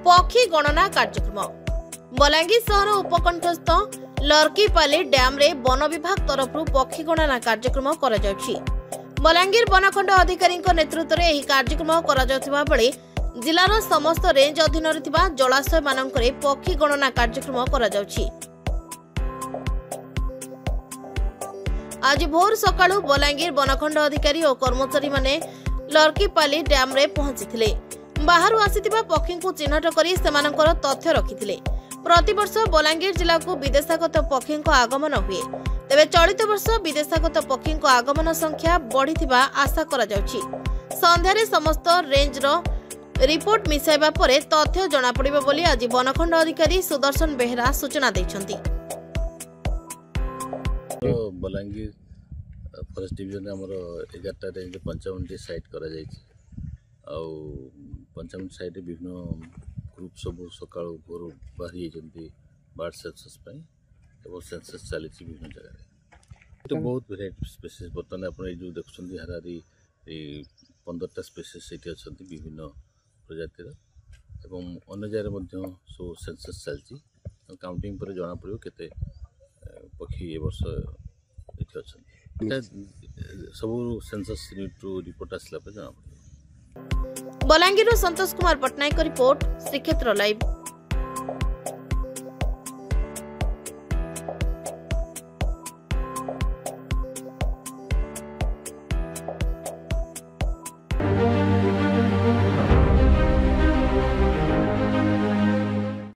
पक्षी गणना कार्यक्रम बलांगीर सहर उपकंठस्थ लर्कीपाली डैम रे वन विभाग तरफ पक्षी गणना कार्यक्रम करा जाउछि। बलांगीर वनखंड अधिकारी नेतृत्व में यह कार्यक्रम करा जाउथिबा बेले जिलार समस्त रेंज अधीन जलाशय मानकरे पक्षी गणना कार्यक्रम करा जाउछि। आज भोर सकाळु बलांगीर वनखंड अधिकारी और कर्मचारी माने लर्कीपाली डैम रे पहुंचीथिले। बाहरु आसीथिबा पक्षी को चिन्हट करी सेमानकर तथ्य रखिथिले। प्रतिवर्ष बलांगीर जिला को विदेशागत पक्षी आगमन हुए, तेबे चलित वर्ष विदेशागत पक्षी आगमन संख्या बढ़िथिबा आशा करा जाउछि। संध्यारे समस्त रेंज रो रिपोर्ट मिसाइबा परे तथ्य जणा पड़िबो बोली आज वनखंड अधिकारी सुदर्शन बेहरा सूचना दैछन्ति। बलांगीर फॉरेस्ट डिविजन हमर 11टा रेंज 55 साइट करा जायछि। आ 55 साइट विभिन्न ग्रुप सब सकाळ भोर बाहरी जंती बर्ड सेंसस पई एवं सेंसस चली विभिन्न जगह तो बहुत वेराइटी स्पेसीज बर्तमान आप जो देखुं हारारी 15टा स्पेसीज ये अच्छा विभिन्न प्रजातिर एवं अन्य जगह सब सेंसस चलती काउंटिंग पर जना पड़ो केते पक्षी ए वर्ष ये अच्छा सब सेंसस रिपोर्ट आसला जना पड़ो। बलांगीर संतोष कुमार पटनायक रिपोर्ट श्रीक्षेत्र लाइव।